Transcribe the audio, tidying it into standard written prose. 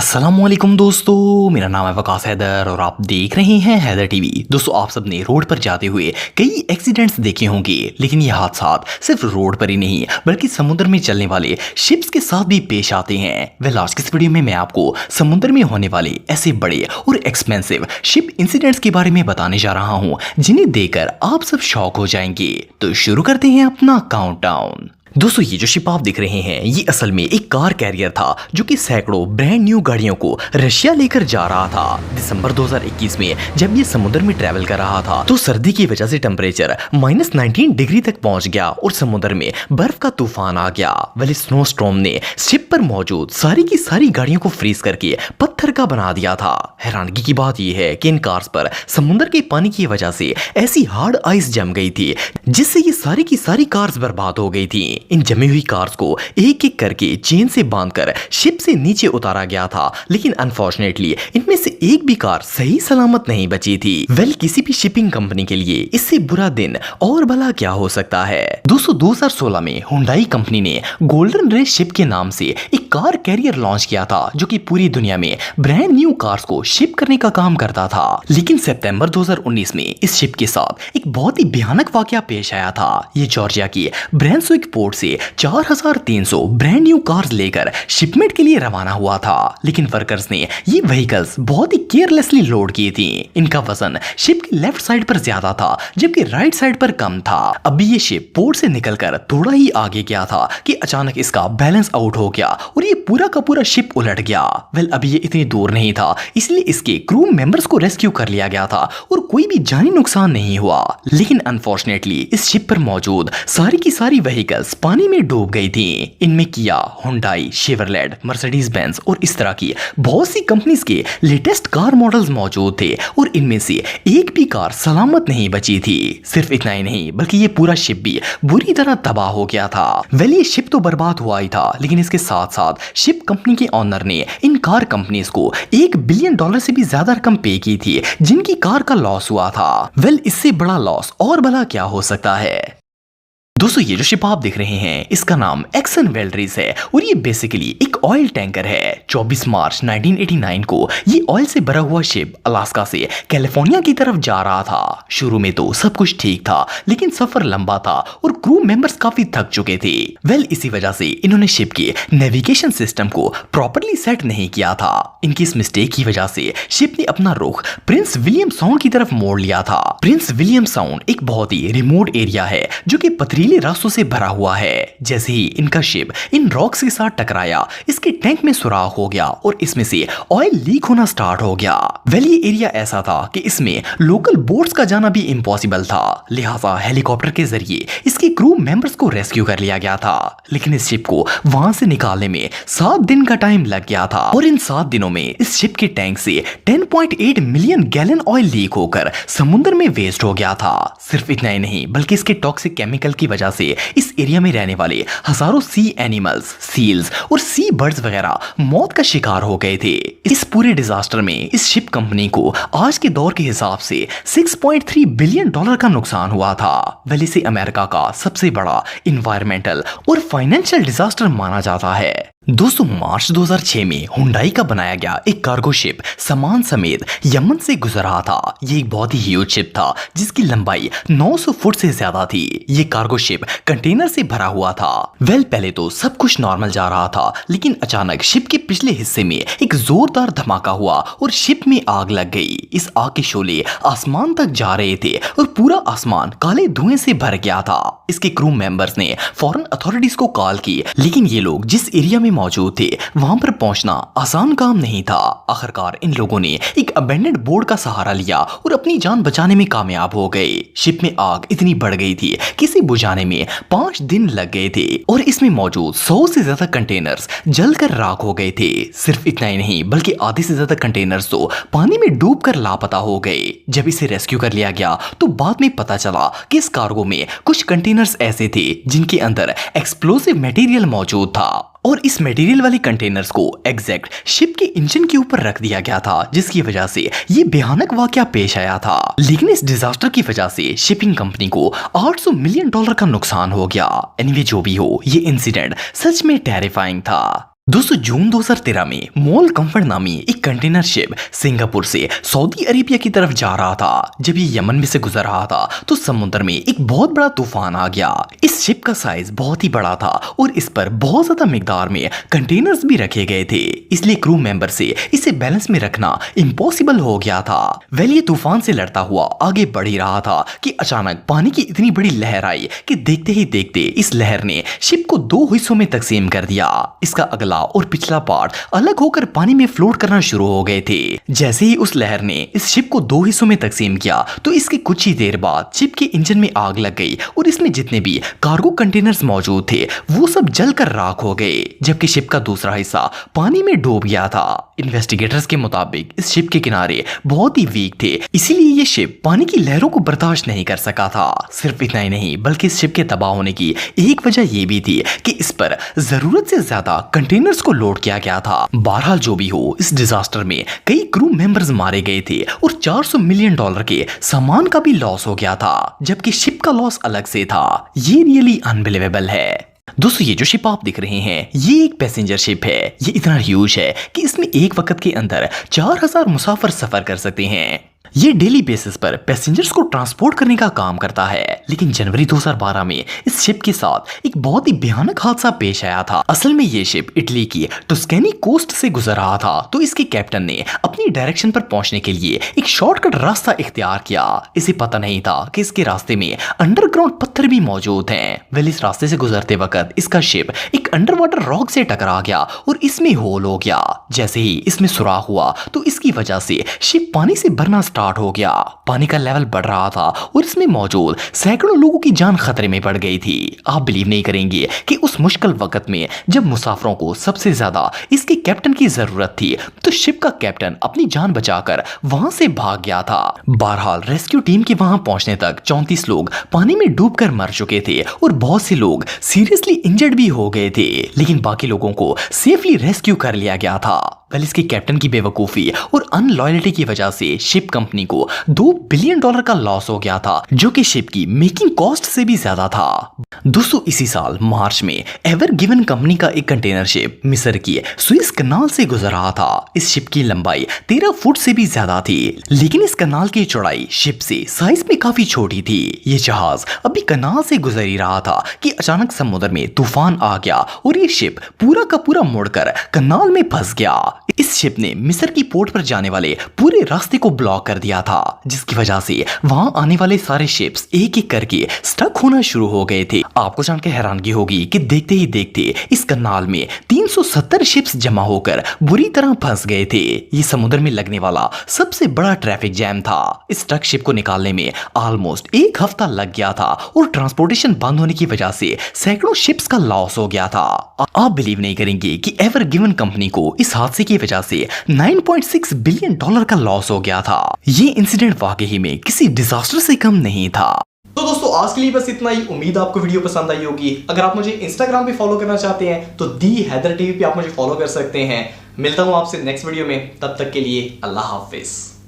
अस्सलामुअलैकुम दोस्तों, मेरा नाम है वकास हैदर और आप देख रहे हैं हैदर टीवी। दोस्तों, आप सबने रोड पर जाते हुए कई एक्सीडेंट्स देखे होंगे, लेकिन ये हादसात सिर्फ रोड पर ही नहीं बल्कि समुद्र में चलने वाले शिप्स के साथ भी पेश आते हैं। आज की इस वीडियो में मैं आपको समुद्र में होने वाले ऐसे बड़े और एक्सपेंसिव शिप इंसिडेंट्स के बारे में बताने जा रहा हूँ जिन्हें देखकर आप सब शॉक हो जाएंगे। तो शुरू करते हैं अपना काउंटडाउन। दोस्तों, ये जो शिप आप देख रहे हैं ये असल में एक कार कैरियर था जो कि सैकड़ों ब्रांड न्यू गाड़ियों को रशिया लेकर जा रहा था। दिसंबर 2021 में जब ये समुद्र में ट्रैवल कर रहा था तो सर्दी की वजह से टेम्परेचर -19 डिग्री तक पहुंच गया और समुद्र में बर्फ का तूफान आ गया। वेल, स्नो स्टॉर्म ने शिप पर मौजूद सारी की सारी गाड़ियों को फ्रीज करके पत्थर का बना दिया था। हैरानगी की बात यह है कि इन कार्स पर समुद्र के पानी की वजह से ऐसी हार्ड आइस जम गई थी जिससे ये सारी की सारी कार्स बर्बाद हो गई थी। इन जमी हुई कार्स को एक एक करके चेन से बांधकर शिप से नीचे उतारा गया था, लेकिन अनफॉर्चुनेटली इनमें से एक भी कार सही सलामत नहीं बची थी। वेल, किसी भी शिपिंग कंपनी के लिए इससे बुरा दिन और भला क्या हो सकता है। दोस्तों, 2016 में हुंडई कंपनी ने गोल्डन रेस शिप के नाम से एक कार कैरियर लॉन्च किया था जो कि पूरी दुनिया में ब्रांड न्यू कार्स को शिप करने का काम करता था। लेकिन सितंबर 2019 में इस शिप के साथ एक बहुत ही भयानक वाकया पेश आया था। ये जॉर्जिया की ब्रांसविक पोर्ट से 4300 ब्रांड न्यू कार्स लेकर शिपमेंट के लिए रवाना हुआ था, लेकिन वर्कर्स ने ये व्हीकल्स बहुत ही केयरलेसली लोड की थी। इनका वजन शिप की लेफ्ट साइड पर ज्यादा था जबकि राइट साइड पर कम था। अभी ये शिप पोर्ट से निकलकर थोड़ा ही आगे गया था कि अचानक इसका बैलेंस आउट हो गया और ये पूरा का पूरा शिप उलट गया। वेल, अभी ये इतनी दूर नहीं था इसलिए इसके क्रू मेंबर्स को रेस्क्यू कर लिया गया था और कोई भी जानी नुकसान नहीं हुआ। लेकिन अनफॉर्चुनेटली इस शिप पर मौजूद सारी की सारी व्हीकल्स पानी में डूब गई थी। इनमें किया, हुंडई, शेवरलेट, मर्सिडीज बेंज और इस तरह की बहुत सी कंपनीज के लेटेस्ट कार मॉडल्स मौजूद थे और इनमें से एक भी कार सलामत नहीं बची थी। सिर्फ इतना ही नहीं बल्कि ये पूरा शिप भी बुरी तरह तबाह हो गया था। वेल, ये शिप तो बर्बाद हुआ ही था, लेकिन इसके साथ साथ शिप कंपनी के ओनर ने इन कार कंपनीज को $1 बिलियन से भी ज्यादा रकम पे की थी जिनकी कार का लॉस हुआ था। वेल, इससे बड़ा लॉस और भला क्या हो सकता है। दोस्तों, ये जो शिप आप देख रहे हैं इसका नाम एक्सन वेल्ड्रिस है और ये बेसिकली एक ऑयल टैंकर है। 24 मार्च 1989 को ये ऑयल से भरा हुआ शिप अलास्का से कैलिफोर्निया की तरफ जा रहा था। शुरू में तो सब कुछ ठीक था, लेकिन सफर लंबा था और क्रू मेंबर्स काफी थक चुके थे। वेल, इसी वजह से इन्होंने शिप के नेविगेशन सिस्टम को प्रॉपर्ली सेट नहीं किया था। इनकी इस मिस्टेक की वजह से शिप ने अपना रुख प्रिंस विलियम साउंड की तरफ मोड़ लिया था। प्रिंस विलियम साउंड एक बहुत ही रिमोट एरिया है जो कि पथरीले रास्तों से भरा हुआ है। जैसे ही इनका शिप इन रॉक्स के साथ टकराया, इसके टैंक में सुराख हो गया और इसमें से ऑयल लीक होना स्टार्ट हो गया। वेल, ये एरिया ऐसा था कि इसमें लोकल बोट्स का जाना भी इम्पॉसिबल था, लिहाजा हेलीकॉप्टर के जरिए इसके क्रू मेंबर्स को रेस्क्यू कर लिया गया था। लेकिन इस शिप को वहां से निकालने में 7 दिन का टाइम लग गया था और इन 7 दिनों में इस शिप के टैंक से 10.8 मिलियन गैलन ऑयल लीक होकर समुद्र में वेस्ट हो गया था। सिर्फ इतना ही नहीं बल्कि इसके टॉक्सिक केमिकल की वजह से इस एरिया में रहने वाले हजारों सी एनिमल्स, सील्स और सी बर्ड्स वगैरह मौत का शिकार हो गए थे। इस पूरे डिजास्टर में इस शिप कंपनी को आज के दौर के हिसाब से $6.3 बिलियन का नुकसान हुआ था। वेल, इसे अमेरिका का सबसे बड़ा इन्वायरमेंटल और फाइनेंशियल डिजास्टर माना जाता है। दोस्तों, मार्च 2006 में हुंडई का बनाया गया एक कार्गो शिप सामान समेत यमन से गुजर रहा था। ये एक बहुत ही ह्यूज शिप था जिसकी लंबाई 900 फुट से ज्यादा थी। ये कार्गो शिप कंटेनर से भरा हुआ था। वेल, पहले तो सब कुछ नॉर्मल जा रहा था, लेकिन अचानक शिप के पिछले हिस्से में एक जोरदार धमाका हुआ और शिप में आग लग गई। इस आग के शोले आसमान तक जा रहे थे और पूरा आसमान काले धुएं से भर गया था। इसके क्रू मेंबर्स ने फौरन अथॉरिटीज को कॉल की, लेकिन ये लोग जिस एरिया में मौजूद थे वहां पर पहुंचना आसान काम नहीं था। आखिरकार इन लोगों ने एक अबेंडेड बोर्ड का सहारा लिया और अपनी जान बचाने में कामयाब हो गए। शिप में आग इतनी बढ़ गई थी कि इसे बुझाने में 5 दिन लग गए थे और इसमें मौजूद 100 से ज्यादा कंटेनर्स जलकर राख हो गए थे। सिर्फ इतना ही नहीं बल्कि आधे से ज्यादा कंटेनर्स तो पानी में डूबकर लापता हो गए। जब इसे रेस्क्यू कर लिया गया तो बाद में पता चला कि इस कार्गो में कुछ कंटेनर्स ऐसे थे जिनके अंदर एक्सप्लोसिव मटेरियल मौजूद था और इस मटेरियल वाले कंटेनर्स को एग्जैक्ट शिप के इंजन के ऊपर रख दिया गया था, जिसकी वजह से ये भयानक वाकया पेश आया था। लेकिन इस डिजास्टर की वजह से शिपिंग कंपनी को $800 मिलियन का नुकसान हो गया। एनीवे, जो भी हो, ये इंसिडेंट सच में टेरिफाइंग था। दोस्तों जून 2013 में मोल कंफर्ट नामी एक कंटेनर शिप सिंगापुर से सऊदी अरेबिया की तरफ जा रहा था। जब ये यमन में से गुजर रहा था तो समुद्र में एक बहुत बड़ा तूफान आ गया। इस शिप का साइज बहुत ही बड़ा था और इस पर बहुत ज्यादा मिकदार में कंटेनर्स भी रखे गए थे, इसलिए क्रू मेंबर से इसे बैलेंस में रखना इम्पॉसिबल हो गया था। वेल ये तूफान से लड़ता हुआ आगे बढ़ ही रहा था कि अचानक पानी की इतनी बड़ी लहर आई कि देखते ही देखते इस लहर ने शिप को दो हिस्सों में तकसीम कर दिया। इसका अगला और पिछला पार्ट अलग होकर पानी में फ्लोट करना शुरू हो गए थे। जैसे ही उस लहर ने इस शिप को दो हिस्सों में तकसीम किया तो इसके कुछ ही देर बाद शिप के इंजन में आग लग गई और इसमें जितने भी कार्गो कंटेनर्स मौजूद थे वो सब जलकर राख हो गए, जबकि शिप का दूसरा हिस्सा पानी में डूब गया था। इन्वेस्टिगेटर्स के मुताबिक इस शिप के किनारे बहुत ही वीक थे, इसीलिए ये शिप पानी की लहरों को बर्दाश्त नहीं कर सका था। सिर्फ इतना ही नहीं बल्कि इस शिप के तबाह होने की एक वजह ये भी थी कि इस पर जरूरत से ज्यादा कंटेनर्स को लोड किया गया था। बहरहाल जो भी हो, इस डिजास्टर में कई क्रू मेंबर्स मारे गए थे और $400 मिलियन के सामान का भी लॉस हो गया था, जबकि शिप का लॉस अलग से था। ये रियली अनबिलीवेबल है। दोस्तों ये जो शिप आप दिख रहे हैं ये एक पैसेंजर शिप है। ये इतना ह्यूज है कि इसमें एक वक्त के अंदर 4000 मुसाफिर सफर कर सकते हैं। ये डेली बेसिस पर पैसेंजर्स को ट्रांसपोर्ट करने का काम करता है। लेकिन जनवरी 2012 में इस शिप के साथ एक बहुत ही भयानक हादसा पेश आया था। असल में ये शिप इटली की टस्कैनी कोस्ट से गुजर रहा था तो इसके कैप्टन ने अपनी डायरेक्शन पर पहुंचने के लिए एक शॉर्टकट रास्ता इख्तियार किया। इसे पता नहीं था कि इसके रास्ते में अंडरग्राउंड पत्थर भी मौजूद हैं। वेल इस रास्ते से गुजरते वक्त इसका शिप एक अंडर वाटर रॉक से टकरा गया और इसमें होल हो गया। जैसे ही इसमें सुराख हुआ तो इसकी वजह से शिप पानी से भरना स्टार्ट हो गया। पानी का लेवल बढ़ रहा था और इसमें मौजूद सैकड़ों लोगों की जान खतरे में पड़ गई थी। आप बिलीव नहीं करेंगे कि उस मुश्किल वक्त में जब मुसाफिरों को सबसे ज्यादा इसके कैप्टन की जरूरत थी तो शिप का कैप्टन अपनी जान बचाकर वहां से भाग गया था। बहरहाल रेस्क्यू टीम के वहां पहुंचने तक 34 लोग पानी में डूबकर मर चुके थे और बहुत से लोग सीरियसली इंजर्ड भी हो गए थे, लेकिन बाकी लोगों को सेफली रेस्क्यू कर लिया गया था। वेल इसके कैप्टन की बेवकूफी और अनलॉयल्टी की वजह से शिप कंपनी को $2 बिलियन का लॉस हो गया था, जो कि शिप की मेकिंग कॉस्ट से भी ज्यादा था। दोस्तों इसी साल मार्च में एवर गिवन कंपनी का एक कंटेनर शिप मिस्र की सुएज कनाल से गुजर रहा था। इस शिप की लंबाई 13 फुट से भी ज्यादा थी, लेकिन इस कनाल की चौड़ाई शिप से साइज में काफी छोटी थी। ये जहाज अभी कनाल से गुजर ही रहा था कि अचानक समुद्र में तूफान आ गया और ये शिप पूरा का पूरा मुड़कर कनाल में फंस गया। इस शिप ने मिस्र की पोर्ट पर जाने वाले पूरे रास्ते को ब्लॉक कर दिया था, जिसकी वजह से वहां आने वाले सारे शिप्स एक एक करके स्टक होना शुरू हो गए थे। आपको जानकर हैरानगी होगी कि देखते ही देखते इस कनाल में 370 शिप्स जमा होकर बुरी तरह फंस गए थे। ये समुद्र में लगने वाला सबसे बड़ा ट्रैफिक जैम था। इस स्टक शिप को निकालने में ऑलमोस्ट एक हफ्ता लग गया था और ट्रांसपोर्टेशन बंद होने की वजह से सैकड़ों शिप्स का लॉस हो गया था। आप बिलीव नहीं करेंगे कि एवर गिवन कंपनी को इस हादसे की वजह से $9.6 बिलियन का लॉस हो गया था। ये इंसिडेंट वाकई में किसी डिजास्टर से कम नहीं था। तो दोस्तों आज के लिए बस इतना ही। उम्मीद आपको वीडियो पसंद आई होगी। अगर आप मुझे इंस्टाग्राम पे फॉलो करना चाहते हैं तो दी हैदर टीवी पे आप मुझे फॉलो कर सकते हैं। मिलता हूं आपसे नेक्स्ट वीडियो में, तब तक के लिए अल्लाह हाफिज।